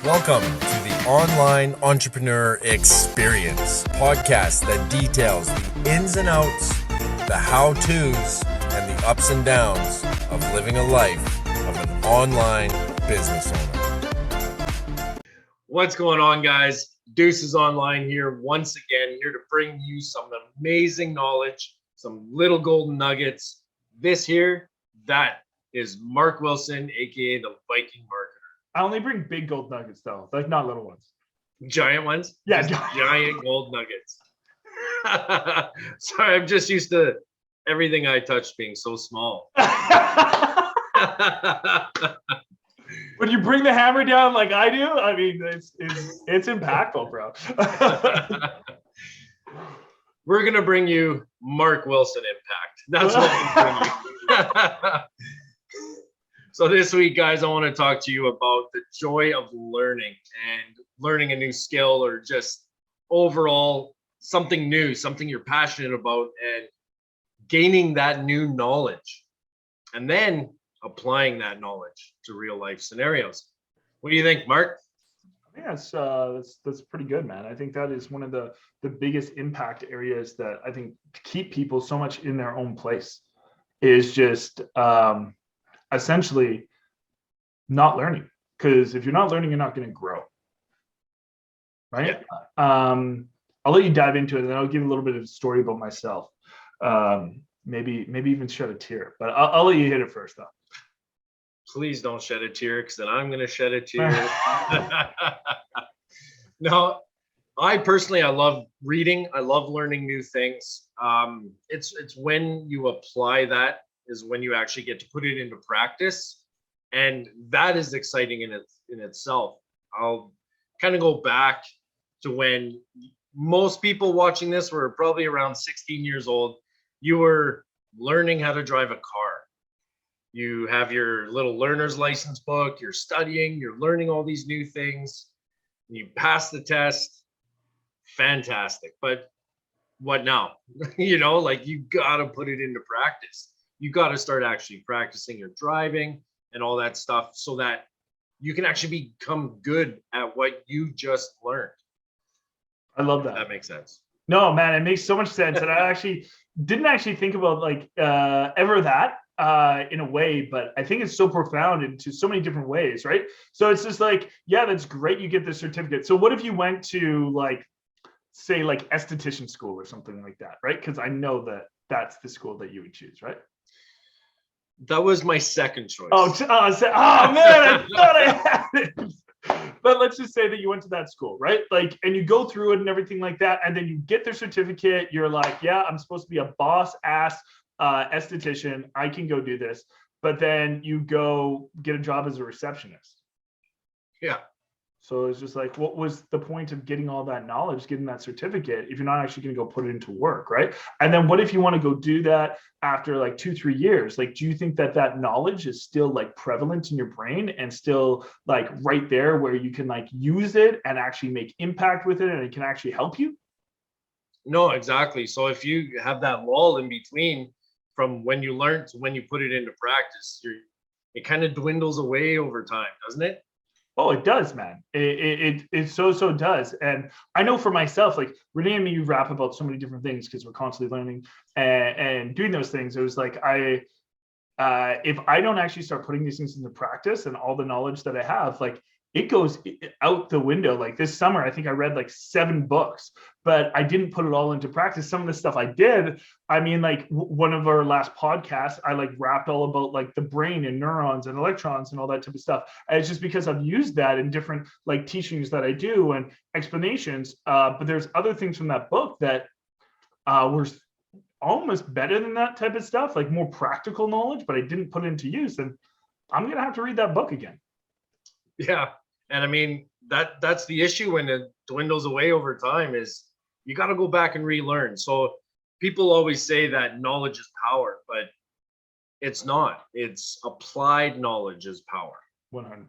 Welcome to the Online Entrepreneur Experience podcast that details the ins and outs, the how-tos, and the ups and downs of living a life of an online business owner. What's going on, guys? Deuces Online here once again, here to bring you some amazing knowledge, some little golden nuggets. This here, that is Mark Wilson, aka the Viking marketer. I only bring big gold nuggets though, like not little ones. Giant ones? Yeah, giant gold nuggets. Sorry, I'm just used to everything I touch being so small. When you bring the hammer down like I do, I mean, it's impactful, bro. We're gonna bring you Mark Wilson impact. That's what we bring you. So this week, guys, I want to talk to you about the joy of learning and learning a new skill, or just overall something new, something you're passionate about, and gaining that new knowledge, and then applying that knowledge to real life scenarios. What do you think, Mark? I think that's pretty good, man. I think that is one of the biggest impact areas that I think keep people so much in their own place is just essentially not learning. Because if you're not learning, you're not going to grow, right? Yeah. I'll let you dive into it, and then I'll give a little bit of a story about myself. Maybe even shed a tear, but I'll let you hit it first, though. Please don't shed a tear, because then I'm going to shed a tear. No, I personally, I love reading. I love learning new things. It's when you apply that is when you actually get to put it into practice, and that is exciting in itself. I'll kind of go back to when most people watching this were probably around 16 years old. You were learning how to drive a car. You have your little learner's license book, you're studying, you're learning all these new things, and you pass the test. Fantastic. But what now? Like, you got to put it into practice. You got to start actually practicing your driving and all that stuff so that you can actually become good at what you just learned. I love that. That makes sense. No, man, it makes so much sense. And I didn't think about ever that in a way, but I think it's so profound into so many different ways, right? So it's just like, yeah, that's great. You get the certificate. So what if you went to say esthetician school or something like that, right? Because I know that that's the school that you would choose, right? That was my second choice. Oh man, I thought I had it. But let's just say that you went to that school, right? And you go through it and everything like that, and then you get the certificate. You're like, yeah, I'm supposed to be a boss ass esthetician. I can go do this. But then you go get a job as a receptionist. Yeah. So it's just like, what was the point of getting all that knowledge, getting that certificate, if you're not actually going to go put it into work, right? And then what if you want to go do that after 2-3 years? Do you think that knowledge is still prevalent in your brain and still right there where you can use it and actually make impact with it, and it can actually help you? No, exactly. So if you have that lull in between from when you learn to when you put it into practice, it kind of dwindles away over time, doesn't it? Oh, it does, man. It so does. And I know for myself, Renee and me rap about so many different things because we're constantly learning and doing those things. It was if I don't actually start putting these things into practice and all the knowledge that I have, it goes out the window. This summer, I think I read 7 books, but I didn't put it all into practice. Some of the stuff I did, I mean, one of our last podcasts, I rapped all about the brain and neurons and electrons and all that type of stuff. And it's just because I've used that in different teachings that I do and explanations. But there's other things from that book that were almost better than that type of stuff, more practical knowledge, but I didn't put it into use. And I'm going to have to read that book again. Yeah. And I mean, that's the issue when it dwindles away over time, is you got to go back and relearn. So people always say that knowledge is power, but it's not. It's applied knowledge is power. 100%.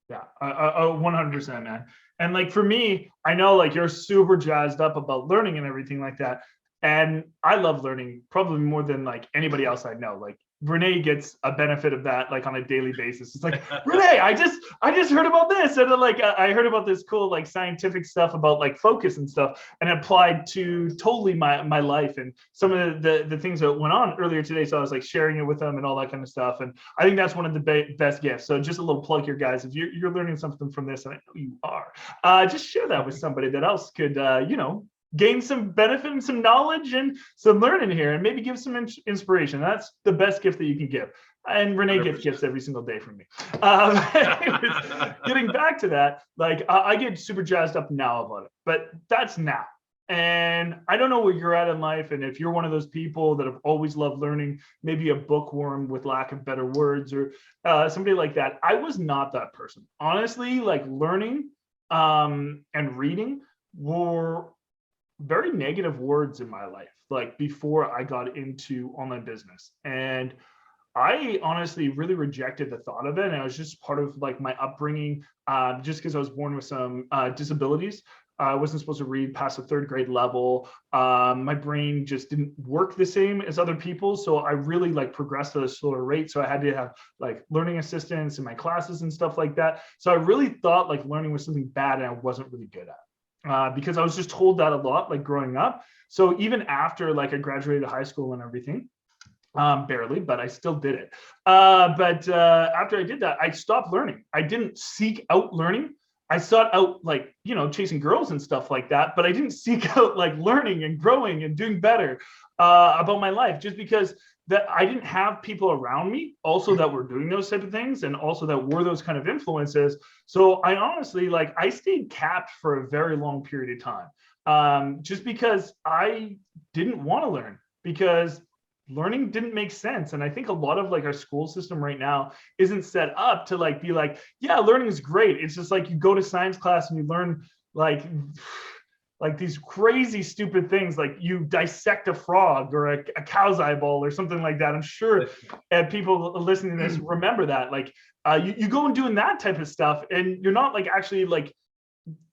Yeah, 100%, man. And for me, I know you're super jazzed up about learning and everything like that. And I love learning probably more than anybody else I know. Renee gets a benefit of that like on a daily basis. It's like, Renee, I just heard about this, and then, like I heard about this cool like scientific stuff about like focus and stuff, and applied to totally my life and some of the things that went on earlier today. So I was like sharing it with them and all that kind of stuff. And I think that's one of the best gifts. So just a little plug here, guys. If you're learning something from this, and I know you are, just share that with somebody that else could gain some benefit and some knowledge and some learning here, and maybe give some inspiration. That's the best gift that you can give. And Renee 100%. Gets gifts every single day from me. Anyways, getting back to that, like I get super jazzed up now about it, but that's now. And I don't know where you're at in life, and if you're one of those people that have always loved learning, maybe a bookworm with lack of better words, or somebody like that. I was not that person. Honestly, like learning and reading were very negative words in my life, like before I got into online business. And I honestly really rejected the thought of it. And it was just part of like my upbringing, just because I was born with some disabilities. I wasn't supposed to read past the 3rd grade level. My brain just didn't work the same as other people. So I really like progressed at a slower rate. So I had to have like learning assistants in my classes and stuff like that. So I really thought like learning was something bad and I wasn't really good at. Because I was just told that a lot, like growing up. So even after like I graduated high school and everything, barely, but I still did it. But after I did that, I stopped learning. I didn't seek out learning. I sought out like, chasing girls and stuff like that, but I didn't seek out like learning and growing and doing better about my life, just because that I didn't have people around me also that were doing those type of things, and also that were those kind of influences. So I honestly, like, I stayed capped for a very long period of time, just because I didn't want to learn, because learning didn't make sense. And I think a lot of like our school system right now isn't set up to like be like, yeah, learning is great. It's just like you go to science class and you learn like these crazy stupid things, like you dissect a frog or a cow's eyeball or something like that. I'm sure people listening to this remember that. Like you go and doing that type of stuff, and you're not like actually like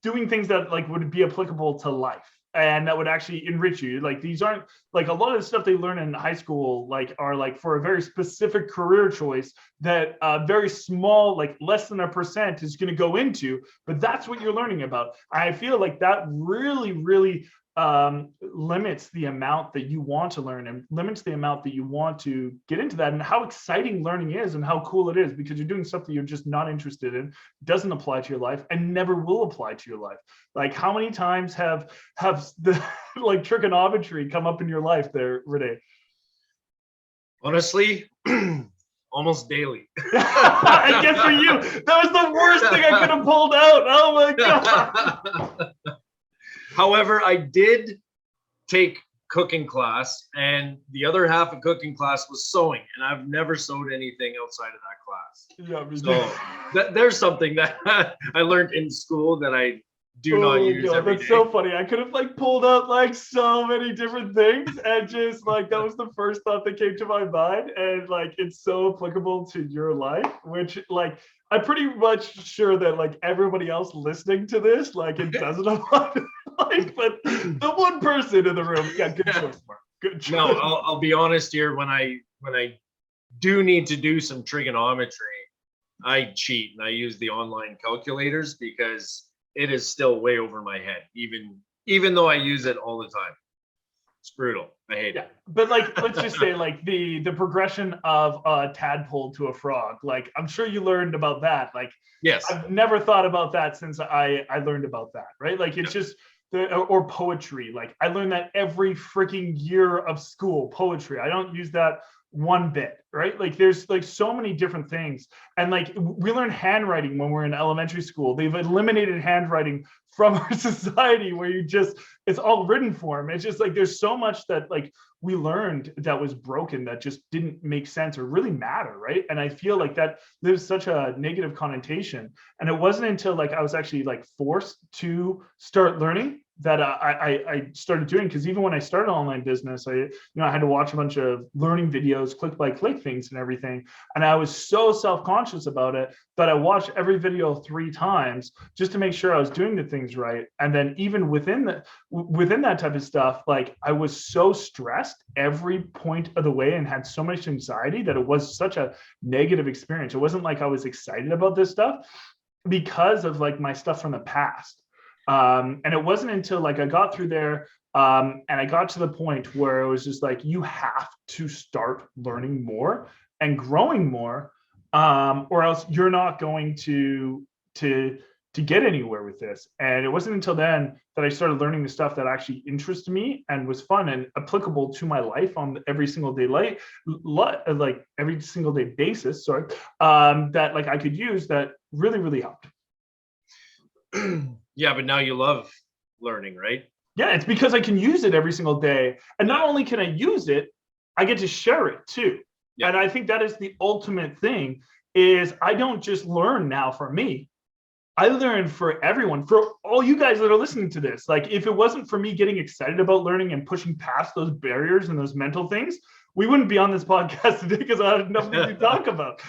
doing things that like would be applicable to life and that would actually enrich you. Like these aren't like a lot of the stuff they learn in high school, like are like for a very specific career choice that very small, like less than 1% is going to go into, but that's what you're learning about. I feel like that really, really limits the amount that you want to learn, and limits the amount that you want to get into that, and how exciting learning is and how cool it is, because you're doing something you're just not interested in, doesn't apply to your life, and never will apply to your life. Like how many times have the like trigonometry come up in your life there, Renee? Honestly, almost daily. I guess for you, that was the worst thing I could have pulled out. Oh my God. However, I did take cooking class, and the other half of cooking class was sewing, and I've never sewed anything outside of that class. Yeah, so there's something that I learned in school that I do not use every that's day. So funny. I could have like pulled out like so many different things, and just like that was the first thought that came to my mind, and like it's so applicable to your life, which like I'm pretty much sure that like everybody else listening to this, like it doesn't apply to life, but the one person in the room, yeah, good choice, Mark. Good choice. No, I'll be honest here. When I do need to do some trigonometry, I cheat and I use the online calculators, because it is still way over my head, even though I use it all the time. It's brutal. I hate it. But like, let's just say like the progression of a tadpole to a frog. Like, I'm sure you learned about that. Like, yes, I've never thought about that since I learned about that. Right? Like, it's just or poetry. Like, I learned that every freaking year of school. Poetry. I don't use that one bit, right? Like there's like so many different things. And like we learn handwriting when we're in elementary school. They've eliminated handwriting from our society, where it's all written form. It's just like there's so much that like we learned that was broken, that just didn't make sense or really matter, right? And I feel like that there's such a negative connotation. And it wasn't until like I was actually like forced to start learning that I started doing, because even when I started online business, I had to watch a bunch of learning videos, click by click things and everything. And I was so self-conscious about it that I watched every video 3 times just to make sure I was doing the things right. And then even within within that type of stuff, like I was so stressed every point of the way and had so much anxiety that it was such a negative experience. It wasn't like I was excited about this stuff because of like my stuff from the past. And it wasn't until like I got through there and I got to the point where it was just like, you have to start learning more and growing more, or else you're not going to get anywhere with this. And it wasn't until then that I started learning the stuff that actually interested me and was fun and applicable to my life on every single day, like every single day basis. Sorry, that like I could use that really helped. Yeah, but now you love learning, right? Yeah, it's because I can use it every single day, and not only can I use it, I get to share it too. Yeah. And I think that is the ultimate thing. Is I don't just learn now for me. I learned for everyone, for all you guys that are listening to this. Like, if it wasn't for me getting excited about learning and pushing past those barriers and those mental things, we wouldn't be on this podcast today because I had nothing to talk about.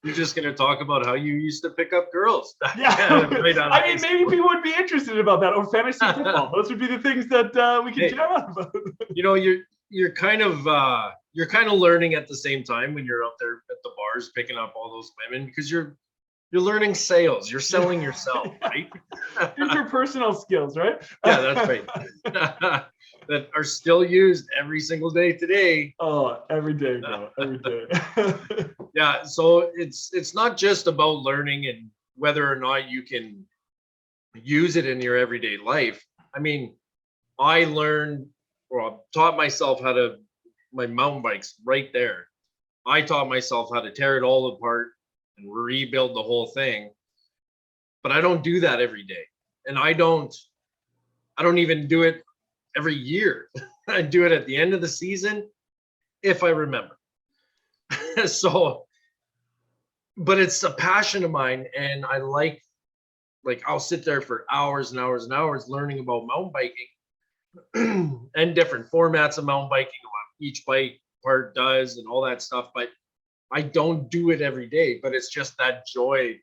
You're just going to talk about how you used to pick up girls. Yeah. I mean, maybe people would be interested about that, or fantasy football. Those would be the things that we can chat about. You know, you're kind of learning at the same time when you're out there at the bars picking up all those women, because you're learning sales. You're selling yourself, right? Interpersonal skills, right? Yeah, that's right. That are still used every single day today. Oh, every day, bro. Every day. Yeah, so it's not just about learning and whether or not you can use it in your everyday life. I mean, I learned, or I taught myself how to, my mountain bikes right there. I taught myself how to tear it all apart and rebuild the whole thing. But I don't do that every day. And I don't even do it every year. I do it at the end of the season if I remember. So, but it's a passion of mine, and I like I'll sit there for hours and hours and hours learning about mountain biking and different formats of mountain biking, what each bike part does and all that stuff. But I don't do it every day, but it's just that joy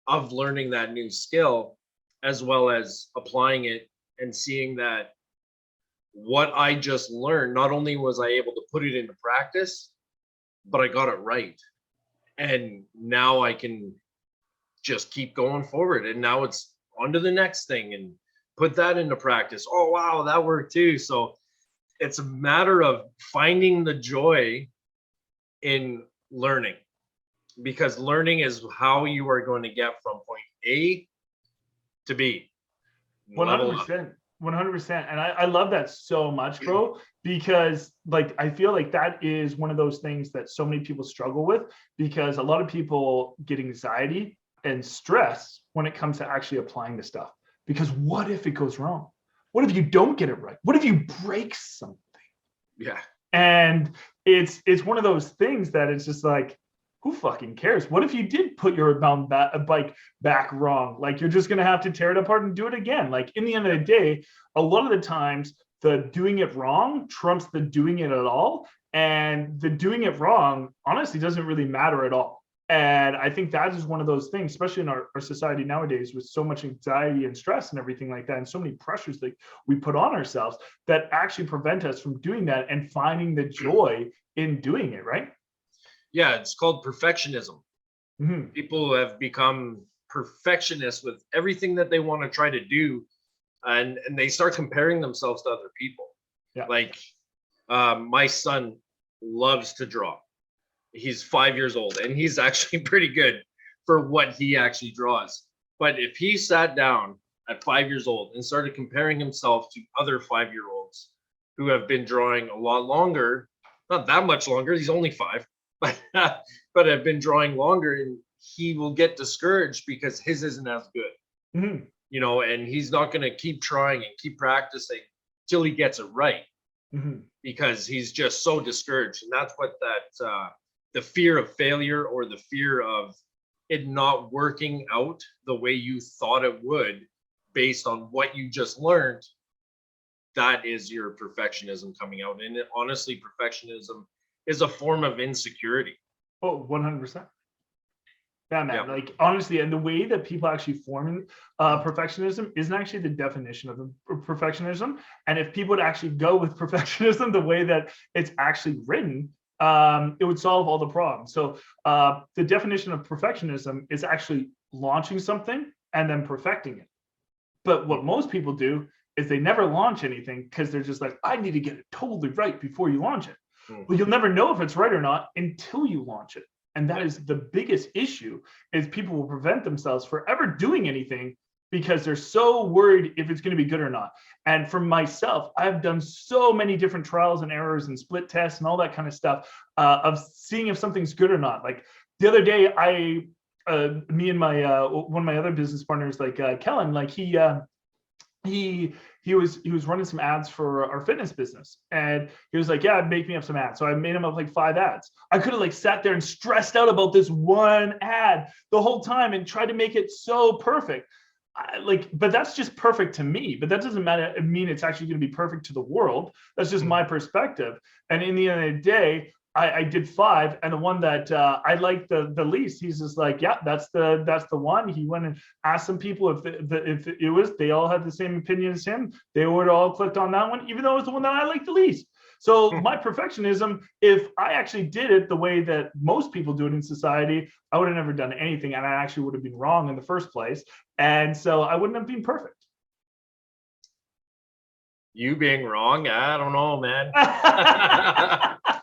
of learning that new skill, as well as applying it and seeing that what I just learned, not only was I able to put it into practice, but I got it right. And now I can just keep going forward. And now it's on to the next thing and put that into practice. Oh, wow, that worked too. So it's a matter of finding the joy in learning, because learning is how you are going to get from point A to B. 100%. 100%. And I love that so much, bro, because like I feel like that is one of those things that so many people struggle with, because a lot of people get anxiety and stress when it comes to actually applying the stuff. Because what if it goes wrong? What if you don't get it right? What if you break something? Yeah. And it's one of those things that it's just like, who fucking cares? What if you did put your bike back wrong? Like, you're just going to have to tear it apart and do it again. Like, in the end of the day, a lot of the times the doing it wrong trumps the doing it at all. And the doing it wrong, honestly, doesn't really matter at all. And I think that is one of those things, especially in our society nowadays, with so much anxiety and stress and everything like that, and so many pressures that we put on ourselves that actually prevent us from doing that and finding the joy in doing it, right? Yeah, it's called perfectionism. Mm-hmm. People have become perfectionists with everything that they want to try to do, and they start comparing themselves to other people. Yeah. Like my son loves to draw. He's 5 years old, and he's actually pretty good for what he actually draws. But if he sat down at 5 years old and started comparing himself to other 5-year-olds who have been drawing a lot longer, not that much longer, he's only 5, but have been drawing longer, and he will get discouraged because his isn't as good. Mm-hmm. You know, and he's not going to keep trying and keep practicing till he gets it right. Mm-hmm. Because he's just so discouraged. And that's what that the fear of failure, or the fear of it not working out the way you thought it would based on what you just learned, that is your perfectionism coming out. And honestly, perfectionism is a form of insecurity. Oh, 100%. Yeah, man. Yeah. Like honestly, and the way that people actually form perfectionism isn't actually the definition of perfectionism. And if people would actually go with perfectionism the way that it's actually written, it would solve all the problems. So the definition of perfectionism is actually launching something and then perfecting it. But what most people do is they never launch anything because they're just like, I need to get it totally right before you launch it. Well, you'll never know if it's right or not until you launch it. And that is the biggest issue, is people will prevent themselves from ever doing anything because they're so worried if it's going to be good or not. And for myself, I've done so many different trials and errors and split tests and all that kind of stuff of seeing if something's good or not. Like the other day, me and my one of my other business partners, like Kellen, like he was running some ads for our fitness business, and he was like, yeah, make me up some ads. So I made him up like 5 ads. I could have like sat there and stressed out about this one ad the whole time and tried to make it so perfect. But that's just perfect to me, but that doesn't mean it's actually going to be perfect to the world. That's just my perspective. And in the end of the day, I did 5, and the one that I liked the least, he's just like, yeah, that's the one. He went and asked some people if it was, they all had the same opinion as him. They would all clicked on that one, even though it was the one that I liked the least. So my perfectionism, if I actually did it the way that most people do it in society, I would have never done anything, and I actually would have been wrong in the first place. And so I wouldn't have been perfect. You being wrong, I don't know, man.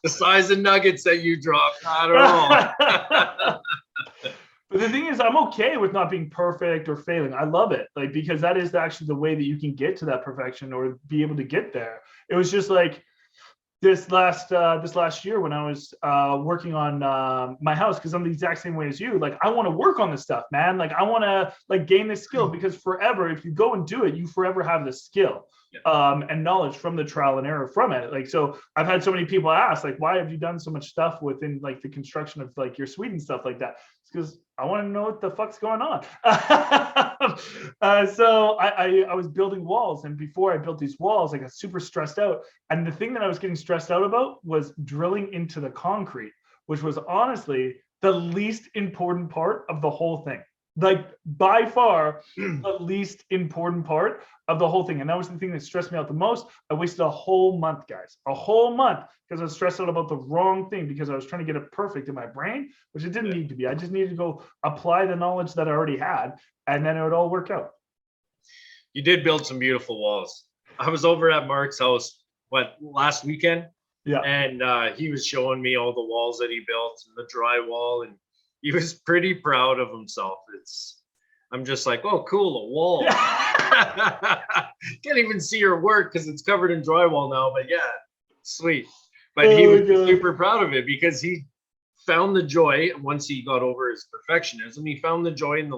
The size of nuggets that you dropped, I don't know. But the thing is, I'm okay with not being perfect or failing. I love it, like, because that is actually the way that you can get to that perfection or be able to get there. It was just like this last year when I was working on my house, because I'm the exact same way as you. Like, I want to work on this stuff, man. Like, I want to like gain this skill, because forever, if you go and do it, you forever have the skill and knowledge from the trial and error from it. Like, so I've had so many people ask, like, why have you done so much stuff within like the construction of like your suite and stuff like that? It's because I want to know what the fuck's going on. So I was building walls, and before I built these walls, I got super stressed out. And the thing that I was getting stressed out about was drilling into the concrete, which was honestly the least important part of the whole thing. Like, by far the least important part of the whole thing. And that was the thing that stressed me out the most. I wasted a whole month, guys, a whole month, because I was stressed out about the wrong thing, because I was trying to get it perfect in my brain, which it didn't need to be. I just needed to go apply the knowledge that I already had, and then it would all work out. You did build some beautiful walls. I was over at Mark's house, last weekend? Yeah. And he was showing me all the walls that he built and the drywall, and he was pretty proud of himself. I'm just like, oh, cool, a wall. Can't even see your work because it's covered in drywall now, but yeah, sweet. But he was super proud of it, because he found the joy once he got over his perfectionism. He found the joy in the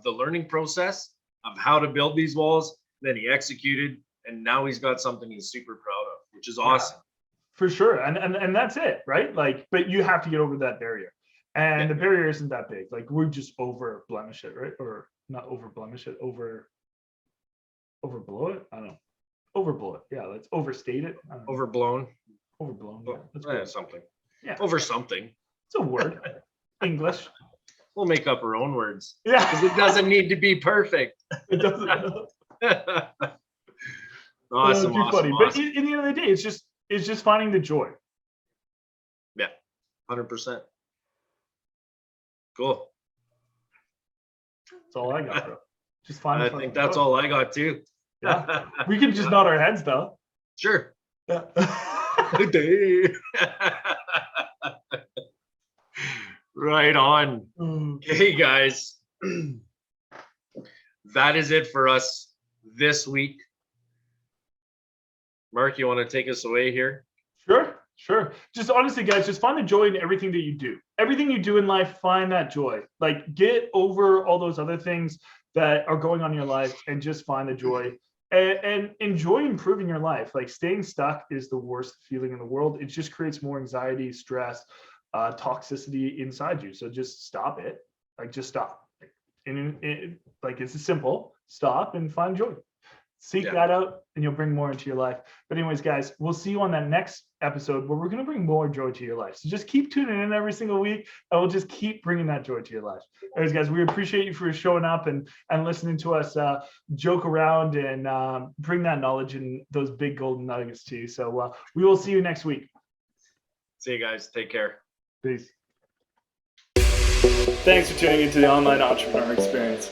learning process of how to build these walls. Then he executed, and now he's got something he's super proud of, which is awesome. For sure. And that's it, right? Like, but you have to get over that barrier. And the barrier isn't that big. Like, we just over blemish it, right? Or not over blemish it, overblow it. I don't know. Overblow it. Yeah, let's overstate it. Overblown. Overblown. Yeah, that's something. Yeah. Over something. It's a word. English. We'll make up our own words. Yeah. Because it doesn't need to be perfect. It doesn't. Awesome. Funny. But in the end of the day, it's just finding the joy. Yeah, 100%. Cool. That's all I got, bro. Just find. I think that's all I got too. Yeah. We can just nod our heads though. Sure. Yeah. Right on. Okay, guys. That is it for us this week. Mark, you want to take us away here? Sure. Just honestly, guys, just find the joy in everything that you do. Everything you do in life, find that joy. Like, get over all those other things that are going on in your life and just find the joy and enjoy improving your life. Like, staying stuck is the worst feeling in the world. It just creates more anxiety, stress, toxicity inside you. So just stop it. Like, just stop. Like, it's simple. Stop and find joy. Seek that out and you'll bring more into your life. But anyways, guys, we'll see you on that next episode where we're going to bring more joy to your life. So just keep tuning in every single week and we'll just keep bringing that joy to your life. Anyways, guys, we appreciate you for showing up and listening to us joke around and bring that knowledge and those big golden nuggets to you. So we will see you next week. See you guys. Take care. Peace. Thanks for tuning into the Online Entrepreneur Experience.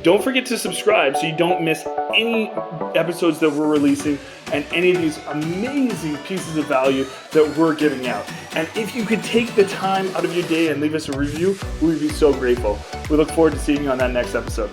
Don't forget to subscribe so you don't miss any episodes that we're releasing and any of these amazing pieces of value that we're giving out. And if you could take the time out of your day and leave us a review, we'd be so grateful. We look forward to seeing you on that next episode.